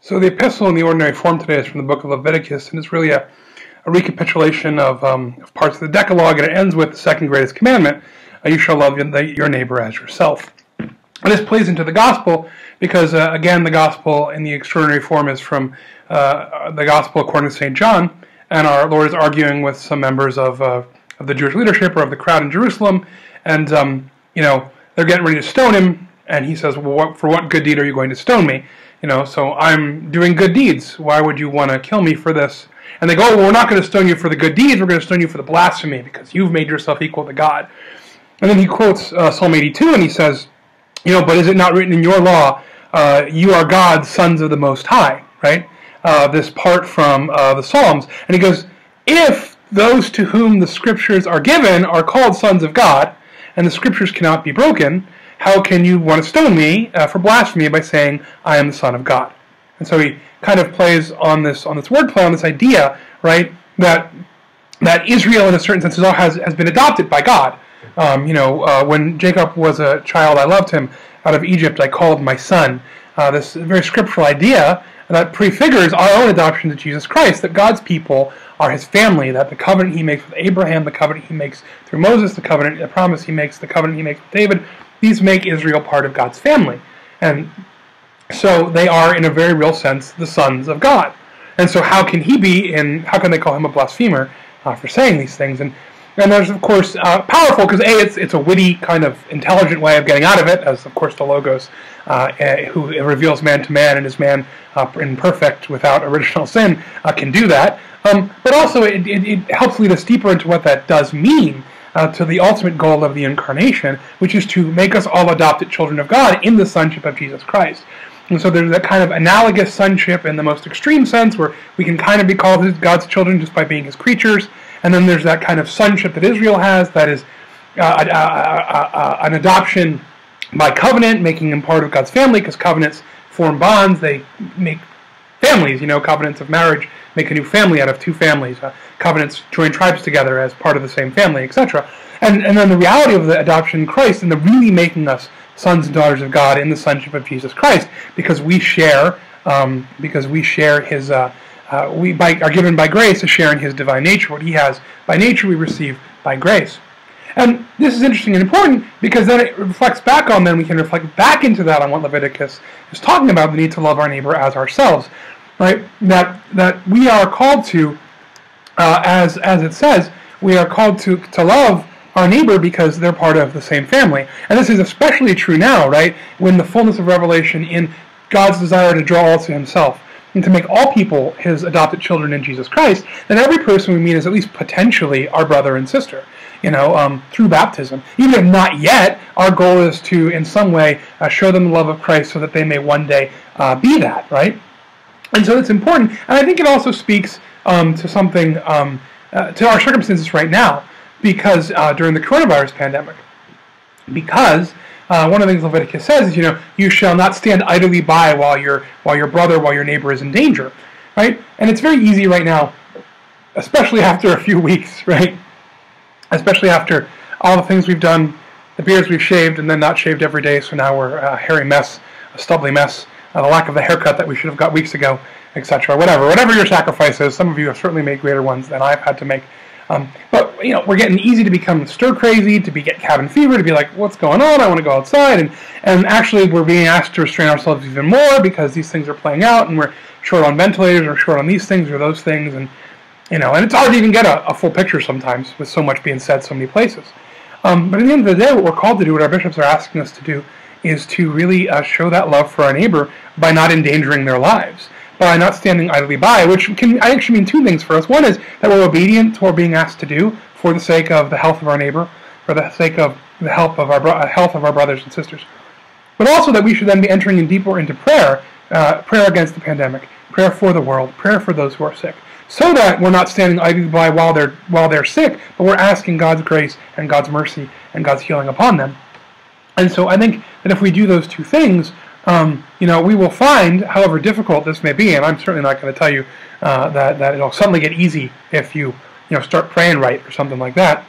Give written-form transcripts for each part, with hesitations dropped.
So the epistle in the ordinary form today is from the book of Leviticus, and it's really a recapitulation of parts of the Decalogue, and it ends with the second greatest commandment, you shall love your neighbor as yourself. And this plays into the gospel because, again, the gospel in the extraordinary form is from the gospel according to St. John, and our Lord is arguing with some members of the Jewish leadership or of the crowd in Jerusalem, and they're getting ready to stone him, and he says, well, for what good deed are you going to stone me? So I'm doing good deeds. Why would you want to kill me for this? And they go, well, we're not going to stone you for the good deeds. We're going to stone you for the blasphemy because you've made yourself equal to God. And then he quotes Psalm 82, and he says, but is it not written in your law, you are God's sons of the Most High, right? This part from the Psalms. And he goes, if those to whom the Scriptures are given are called sons of God, and the Scriptures cannot be broken, how can you want to stone me for blasphemy by saying, I am the Son of God? And so he kind of plays on this wordplay, on this idea, right, that Israel, in a certain sense, has been adopted by God. When Jacob was a child, I loved him. Out of Egypt, I called my son. This very scriptural idea that prefigures our own adoption to Jesus Christ, that God's people are his family, that the covenant he makes with Abraham, the covenant he makes through Moses, the promise he makes, the covenant he makes with David, these make Israel part of God's family. And so they are, in a very real sense, the sons of God. And so how can they call him a blasphemer for saying these things? And there's, of course, powerful, because it's a witty, kind of intelligent way of getting out of it, as, of course, the Logos, who reveals man to man and is man imperfect without original sin, can do that. But also it helps lead us deeper into what that does mean to the ultimate goal of the Incarnation, which is to make us all adopted children of God in the sonship of Jesus Christ. And so there's that kind of analogous sonship in the most extreme sense, where we can kind of be called God's children just by being his creatures. And then there's that kind of sonship that Israel has, that is an adoption by covenant, making them part of God's family, because covenants form bonds, they make families, covenants of marriage make a new family out of two families. Covenants join tribes together as part of the same family, etc. And then the reality of the adoption in Christ, and the really making us sons and daughters of God in the sonship of Jesus Christ, because we share his, we are given by grace to share in his divine nature. What he has by nature, we receive by grace. And this is interesting and important, because then it reflects back on, we can reflect back into that on what Leviticus is talking about, the need to love our neighbor as ourselves, right? That we are called to, as it says, we are called to love our neighbor because they're part of the same family. And this is especially true now, right? When the fullness of revelation in God's desire to draw all to himself, and to make all people his adopted children in Jesus Christ, then every person we meet is at least potentially our brother and sister, through baptism. Even if not yet, our goal is to, in some way, show them the love of Christ so that they may one day be that, right? And so it's important, and I think it also speaks to something, to our circumstances right now, because during the coronavirus pandemic, because one of the things Leviticus says is, you shall not stand idly by while your neighbor is in danger, right? And it's very easy right now, especially after a few weeks, right? Especially after all the things we've done, the beards we've shaved and then not shaved every day, so now we're a hairy mess, a stubbly mess, the lack of the haircut that we should have got weeks ago, etc. Whatever your sacrifice is, some of you have certainly made greater ones than I've had to make. But we're getting easy to become stir crazy, to get cabin fever, to be like, what's going on? I want to go outside, and actually we're being asked to restrain ourselves even more because these things are playing out, and we're short on ventilators, or short on these things or those things, and it's hard to even get a full picture sometimes with so much being said so many places. But at the end of the day, what we're called to do, what our bishops are asking us to do, is to really show that love for our neighbor by not endangering their lives, by not standing idly by, which can actually mean two things for us. One is that we're obedient to what we're being asked to do for the sake of the health of our neighbor, for the sake of the health of our brothers and sisters. But also that we should then be entering in deeper into prayer, prayer against the pandemic, prayer for the world, prayer for those who are sick, so that we're not standing idly by while they're sick, but we're asking God's grace and God's mercy and God's healing upon them. And so I think that if we do those two things, we will find, however difficult this may be, and I'm certainly not going to tell you that it'll suddenly get easy if you start praying right or something like that.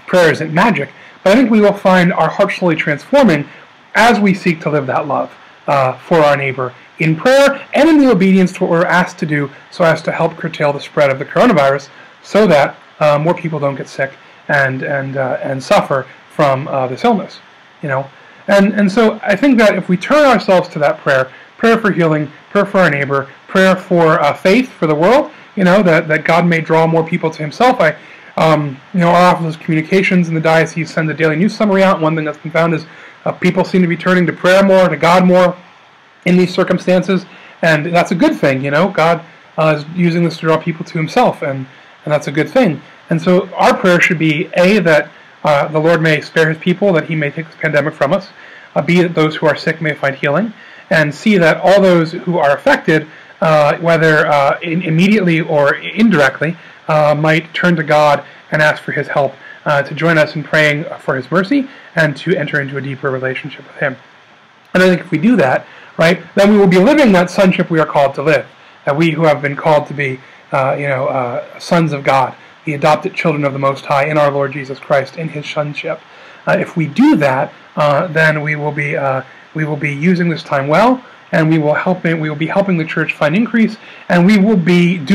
Prayer isn't magic, but I think we will find our hearts slowly transforming as we seek to live that love for our neighbor in prayer and in the obedience to what we're asked to do so as to help curtail the spread of the coronavirus so that more people don't get sick and suffer from this illness, And so I think that if we turn ourselves to that prayer for healing, prayer for our neighbor, prayer for faith for the world, that God may draw more people to himself. Our Office of Communications in the diocese sends a daily news summary out. One thing that's been found is people seem to be turning to prayer more, to God more in these circumstances, and that's a good thing. God is using this to draw people to himself, and that's a good thing. And so our prayer should be, A, that the Lord may spare his people, that he may take this pandemic from us, B, that those who are sick may find healing, and C, that all those who are affected, whether immediately or indirectly, might turn to God and ask for his help, to join us in praying for his mercy and to enter into a deeper relationship with him. And I think if we do that, right, then we will be living that sonship we are called to live, that we who have been called to be, sons of God, the adopted children of the Most High in our Lord Jesus Christ, in his sonship. If we do that, then we will be using this time well, and we will be helping the church find increase, and we will be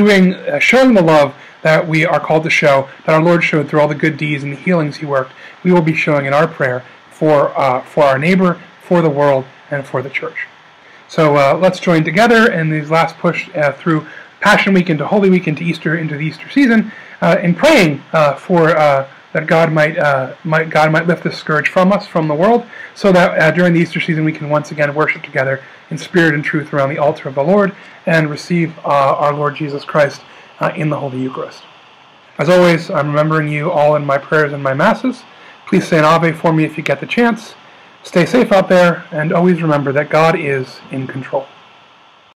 showing the love that we are called to show, that our Lord showed through all the good deeds and the healings he worked. We will be showing in our prayer for our neighbor, for the world, and for the church. So let's join together in these last push through Passion Week into Holy Week into Easter, into the Easter season, in praying for that God might lift this scourge from us, from the world, so that during the Easter season we can once again worship together in spirit and truth around the altar of the Lord and receive our Lord Jesus Christ in the Holy Eucharist. As always, I'm remembering you all in my prayers and my masses. Please say an Ave for me if you get the chance. Stay safe out there, and always remember that God is in control.